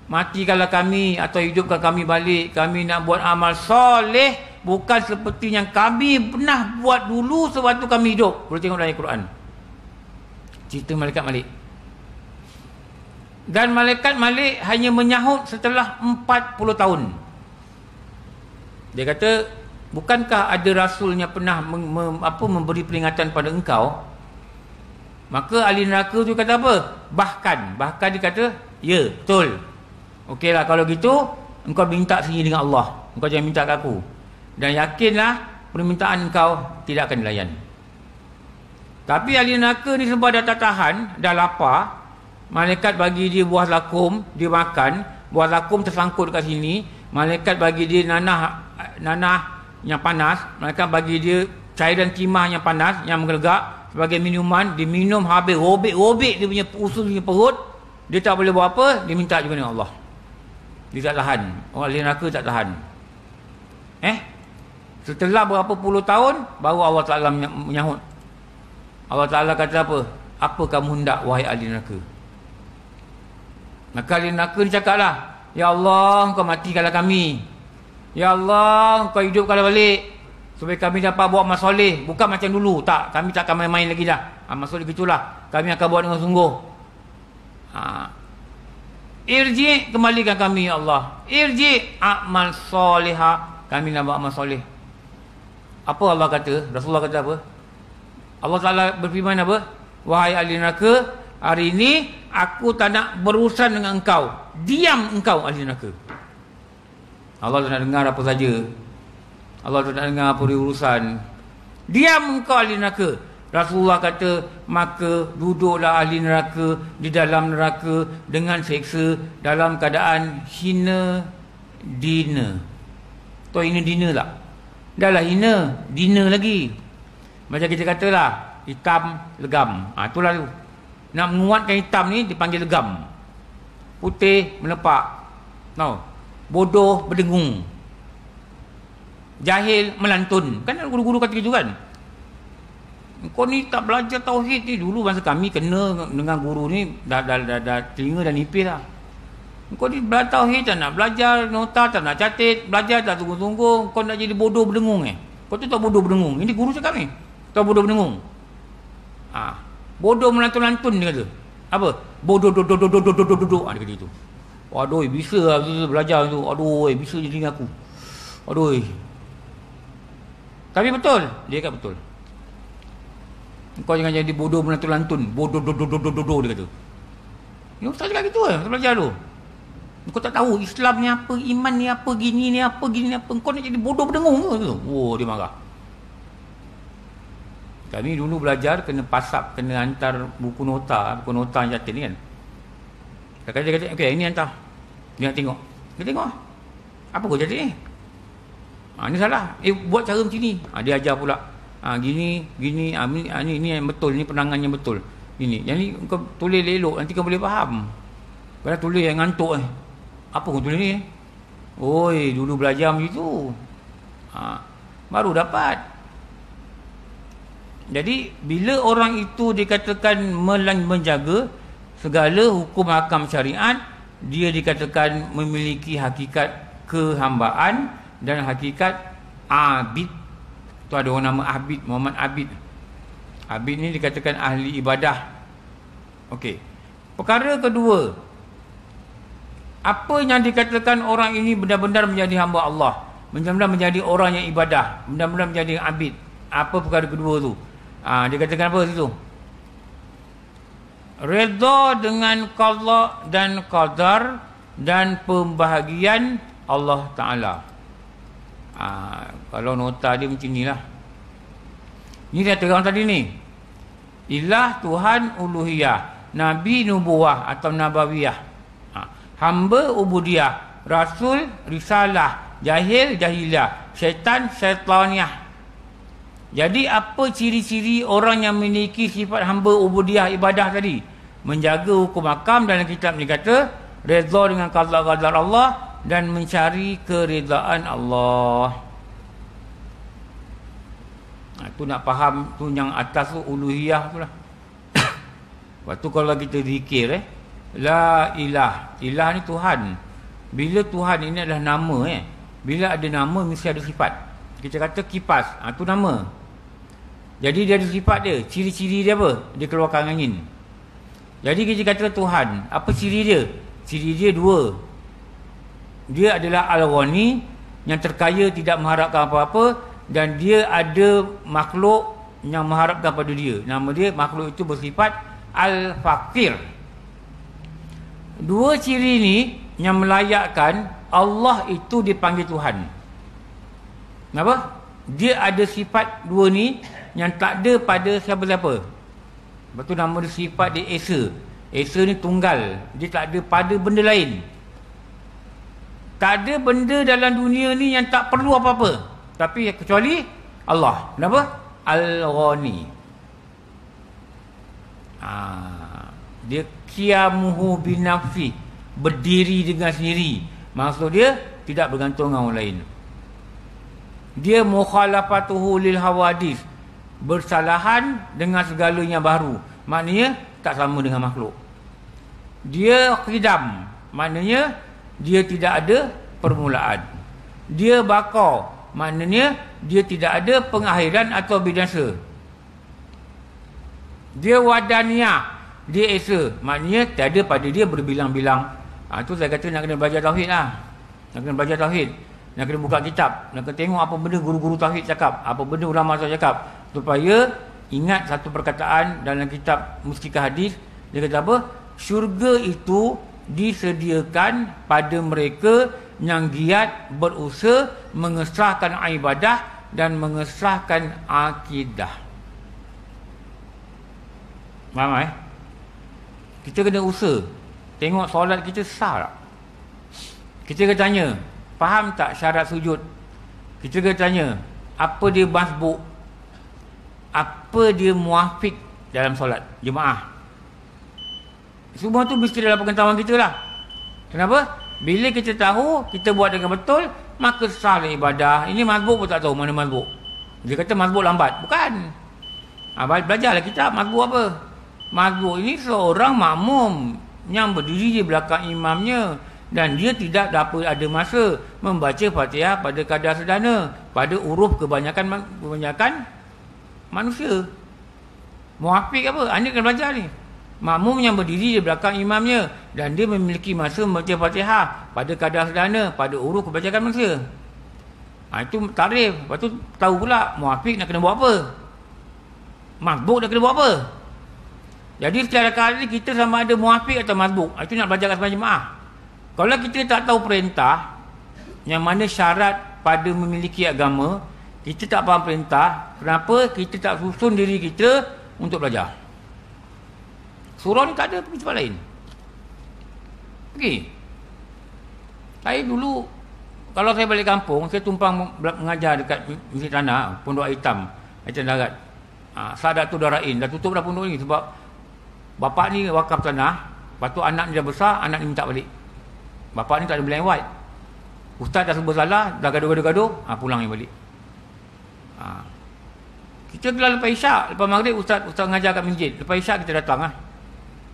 [SPEAKER 3] matikanlah kami atau hidupkan kami balik. Kami nak buat amal soleh, bukan seperti yang kami pernah buat dulu sewaktu kami hidup. Boleh tengok dalam Al-Quran cerita malaikat Malik. Dan malaikat Malik hanya menyahut setelah 40 tahun. Dia kata, bukankah ada rasulnya pernah memberi peringatan pada engkau? Maka ahli neraka tu kata apa? Bahkan dia kata, ya, betul. Okeylah kalau gitu, engkau minta sendiri dengan Allah. Engkau jangan minta ke aku. Dan yakinlah permintaan engkau tidak akan dilayan. Tapi ahli neraka ni sebab dah tak tahan, dah lapar, malaikat bagi dia buah zakum, dia makan, buah zakum tersangkut dekat sini, malaikat bagi dia nanah yang panas, malaikat bagi dia cairan timah yang panas, yang menggelegak sebagai minuman, dia minum habis, robek dia punya usus punya perut, dia tak boleh buat apa, dia minta juga dengan Allah. Dia tak tahan. Orang ahli neraka tak tahan. Setelah berapa puluh tahun, baru Allah Ta'ala menyahut. Allah Ta'ala kata apa? Apa kamu hendak wahai ahli neraka? Maka ahli neraka ni cakaplah, ya Allah, engkau matikanlah kami. Ya Allah, engkau hidupkanlah balik supaya kami dapat buat amal soleh. Bukan macam dulu. Tak, kami tak akan main-main lagi dah. Amal soleh gitulah. Kami akan buat dengan sungguh. Irji, kembalikan kami ya Allah. Irji amal soleha. Kami nak buat amal soleh. Apa Allah kata? Rasulullah kata apa? Allah Ta'ala berfirman apa? Wahai ahli neraka, hari ini aku tak nak berurusan dengan engkau. Diam engkau ahli neraka. Allah tak nak dengar apa saja. Allah tak nak dengar apa urusan. Diam engkau ahli neraka. Rasulullah kata, maka duduklah ahli neraka di dalam neraka dengan seksa dalam keadaan hina dina. Atau hina dina lah. Dah lah hina dina lagi. Macam kita katalah, hitam legam. Itulah tu. Nak menguatkan hitam ni dipanggil legam. Putih melepak. Bodoh berdengung. Jahil melantun. Kan guru-guru kata gitu kan? Kau ni tak belajar tauhid ni. Dulu masa kami kena dengan guru ni, dah telinga dah nipis lah. Kau ni belajar tauhid tak nak belajar, nota tak nak catat, belajar tak tunggu-tunggu, kau nak jadi bodoh berdengung Kau tu tak bodoh berdengung. Ini guru cakap ni. Tak bodoh berdengung. Bodoh melantun-lantun dia kata. Apa? Bodoh dia kata itu. Aduh, bisa lah belajar tu. Aduh, bisa jadi dengan aku. Aduh. Tapi betul. Dia kata betul. Kau jangan jadi bodoh melantun-lantun. Bodoh dia kata. Ni ustaz cakap gitu Ustaz belajar tu. Kau tak tahu Islam ni apa, iman ni apa, gini ni apa. Kau nak jadi bodoh berdengung ke? Oh, dia marah. Kami dulu belajar kena pasap, kena hantar buku nota yang jatuh ni kan. Dia kata, okey, ini hantar. Dia nak tengok. Dia tengok. Apa kau jadi ni? Ni salah. Buat cara macam ni. Dia ajar pula. Gini, ni yang betul, ni penangan yang betul. Ini. Yang ni kau tulis elok, nanti kau boleh faham. Kau dah tulis yang ngantuk Apa kau tulis ni? Oi, dulu belajar macam tu. Baru dapat. Jadi bila orang itu dikatakan menjaga segala hukum hakam syariat, dia dikatakan memiliki hakikat kehambaan dan hakikat abid. Tu ada orang nama Abid, Muhammad Abid. Abid ni dikatakan ahli ibadah. Okey. Perkara kedua, apa yang dikatakan orang ini benar-benar menjadi hamba Allah, benar-benar menjadi orang yang ibadah, benar-benar menjadi abid. Apa perkara kedua tu? Dia katakan apa situ? Redha dengan qada dan qadar dan pembahagian Allah Ta'ala. Kalau nota dia macam ni lah. Ni dia terang tadi ni. Ilah, Tuhan, uluhiyah, Nabi, nubuwah atau nabawiyah, hamba, ubudiyah, Rasul, risalah, jahil, jahiliyah, syaitan, syaitaniyah. Jadi apa ciri-ciri orang yang memiliki sifat hamba, ubudiyah, ibadah tadi? Menjaga hukum hakam, dalam kitab ni kata redha dengan qada-qadar Allah dan mencari keredaan Allah. Tu nak faham tu yang atas tu uluhiyah tu lah. Lepas tu kalau kita zikir la ilah. Ilah ni Tuhan. Bila Tuhan ini adalah nama bila ada nama mesti ada sifat. Kita kata kipas, tu nama. Jadi dia ada sifat dia. Ciri-ciri dia apa? Dia keluarkan angin. Jadi kita kata Tuhan, apa ciri dia? Ciri dia dua. Dia adalah Al-Ghani, yang terkaya, tidak mengharapkan apa-apa, dan dia ada makhluk yang mengharapkan pada dia. Nama dia, makhluk itu bersifat Al-Faqir. Dua ciri ni yang melayakkan Allah itu dipanggil Tuhan. Kenapa? Dia ada sifat dua ni yang tak ada pada siapa-siapa. Lepas tu nama dia, sifat dia Esa. Esa ni tunggal. Dia tak ada pada benda lain. Tak ada benda dalam dunia ni yang tak perlu apa-apa, tapi kecuali Allah. Kenapa? Al-Ghani. Dia qiyamuhu binafsi, berdiri dengan sendiri. Maksud dia tidak bergantung dengan orang lain. Dia mukhalafatuhu lil hawadis, bersalahan dengan segala yang baru. Maknanya tak sama dengan makhluk. Dia qidam, maknanya dia tidak ada permulaan. Dia baqa, maknanya dia tidak ada pengakhiran atau binasa. Dia wadaniyah, dia esa, maknanya tiada pada dia berbilang-bilang. Tu saya kata nak kena belajar tauhid lah. Nak kena belajar tauhid. Nak kena buka kitab. Nak kena tengok apa benda guru-guru tauhid cakap, apa benda ulama cakap, supaya ingat satu perkataan dalam kitab Mustiqah Hadis. Dia kata apa? Syurga itu disediakan pada mereka yang giat berusaha mengesahkan ibadah dan mengesahkan akidah. Faham Kita kena usaha. Tengok solat kita sah tak? Kita kena tanya, faham tak syarat sujud? Kita kena tanya, apa dia masbuk? Apa dia muafiq dalam solat jemaah? Semua tu mesti dalam pengetahuan kita lah. Kenapa? Bila kita tahu, kita buat dengan betul, maka sahlah ibadah. Ini mazbuk pun tak tahu mana mazbuk. Dia kata mazbuk lambat. Bukan. Belajarlah kitab. Mazbuk apa? Mazbuk ini seorang makmum yang berdiri di belakang imamnya dan dia tidak dapat ada masa membaca Fatihah pada kadar sederhana, pada huruf kebanyakan manusia. Muafiq apa? Anda kena belajar ni. Makmum yang berdiri di belakang imamnya dan dia memiliki masa membaca Fatihah pada kadar sederhana, pada huruf kebanyakan manusia. Itu tarif. Lepas tu tahu pula muafiq nak kena buat apa, mazbuk nak kena buat apa. Jadi secara kali kita sama ada muafiq atau mazbuk. Itu nak belajar kat sembahyang jemaah. Kalau kita tak tahu perintah, yang mana syarat pada memiliki agama, kita tak faham perintah, kenapa kita tak susun diri kita untuk belajar? Surau ni tak ada, pergi tempat lain. Pergi. Saya dulu, kalau saya balik kampung, saya tumpang mengajar dekat Masjid Tanah, Pondok Hitam, Aitan Darat. Sadatul Darain, dah tutup dah pondok ni sebab bapak ni wakaf tanah, lepas tu anak ni dah besar, anak ni minta balik. Bapak ni tak ada black and white. Ustaz dah sebut salah, dah gaduh-gaduh, pulang ni balik. Kita kelar lepas isyak, lepas maghrib Ustaz mengajar kat masjid. Lepas isyak kita datang lah.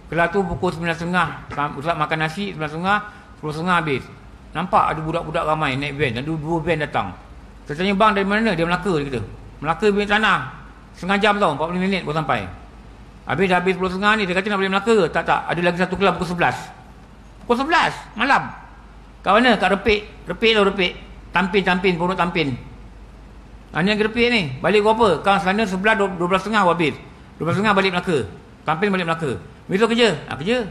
[SPEAKER 3] Kelar tu pukul 9.30, Ustaz makan nasi 9.30, 10.30 habis. Nampak ada budak-budak ramai naik van, ada 2 van datang. Saya tanya, bang dari mana? Dia Melaka, dia kata. Melaka balik tanah. Setengah jam tau, 40 minit baru sampai. Habis 10.30 ni, dia kata nak balik Melaka. Tak, ada lagi satu kelas pukul 11. Pukul 11 malam. Kat mana? Kat Repik. Tampin, Pondok Tampin. Ni yang Repik ni. Balik berapa? Kang sana 11, 12.30 habis. 12.30 balik Melaka. Tampin balik Melaka. Besok kerja? Kerja.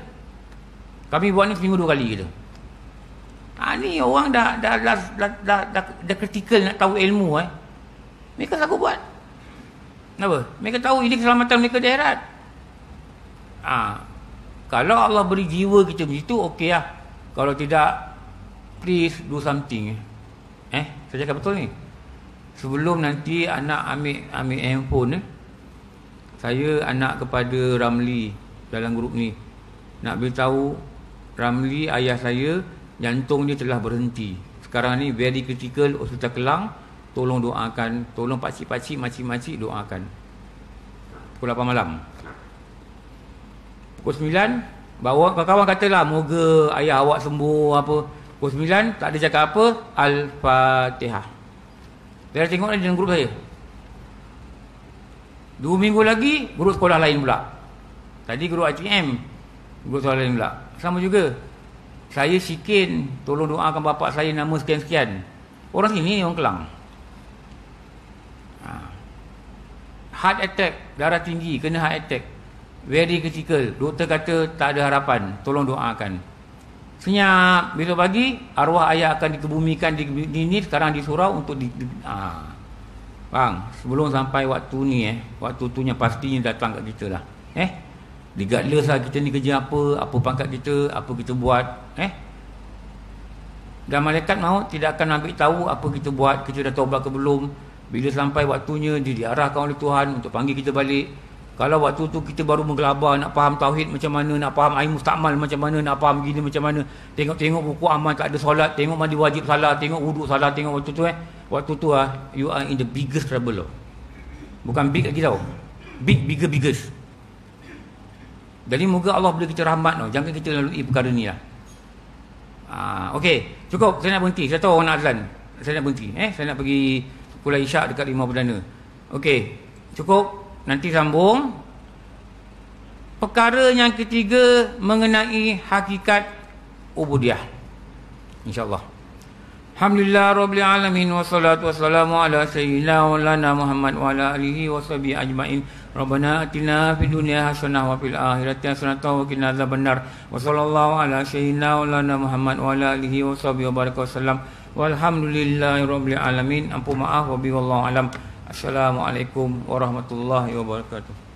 [SPEAKER 3] Kami buat ni seminggu 2 kali kita. Ni orang dah kritikal nak tahu ilmu Mereka sanggup buat. Kenapa? Mereka tahu ini keselamatan mereka di akhirat. Kalau Allah beri jiwa kita begitu, okey lah. Kalau tidak, please do something. Saya cakap betul ni. Sebelum nanti anak ambil handphone saya anak kepada Ramli dalam grup ni, nak beritahu Ramli, ayah saya, jantung dia telah berhenti. Sekarang ni very critical, Hospital Kelang. Tolong doakan, tolong pakcik-pakcik, makcik-makcik doakan. Pukul 8 malam. Pukul 9, bawa kawan-kawan katalah, moga ayah awak sembuh apa. Pukul 9, tak ada cakap apa, Al-Fatihah. Saya tengok dalam grup saya. 2 minggu lagi, grup sekolah lain pula. Tadi grup ITM, grup sekolah lain pula. Sama juga. Saya Sikin, tolong doakan bapak saya nama sekian-sekian. Orang sini, orang Kelang. Heart attack, darah tinggi, kena heart attack. Very critical. Doktor kata tak ada harapan, tolong doakan. Senyap, besok pagi arwah ayah akan dikebumikan di ni, sekarang di surau untuk bang, sebelum sampai waktu ni waktu tunya pastinya datang kat kita lah. Regardless lah kita ni kerja apa pangkat kita, apa kita buat, dan malaikat maut tidak akan ambil tahu apa kita buat, kita dah taubat ke belum. Bila sampai waktunya, dia diarahkan oleh Tuhan untuk panggil kita balik. Kalau waktu tu kita baru menggelabah, nak faham tauhid macam mana, nak faham air mustakmal macam mana, nak faham gini macam mana, tengok buku amal tak ada solat, tengok mandi wajib salah, tengok wuduk salah, tengok waktu tu waktu tu you are in the biggest trouble Bukan big lagi tau, biggest. Jadi moga Allah beri kita rahmat jangan kita lalui perkara ni lah. Okey, cukup, saya nak berhenti. Saya tahu orang nak azan, saya nak berhenti. Saya nak pergi Kuala Isyak dekat Rimau Perdana. Okey, cukup. Nanti sambung. Perkara yang ketiga mengenai hakikat ubudiyah, InsyaAllah. Alhamdulillah Rabbil Alamin. Wassalatu wassalamu ala sayyidina wa lana Muhammad wa ala alihi wa sahbihi ajma'in. Rabbana atina fid dunya hasanah wa fil akhirati hasanah wa qina adzabannar. Wa sallallahu ala sayyidina wa lana Muhammad wa ala alihi wa sahbihi wa baraka wasallam. Walhamdulillahi Rabbil Alamin. Ampun maaf, wabillahi alam. Assalamualaikum warahmatullahi wabarakatuh.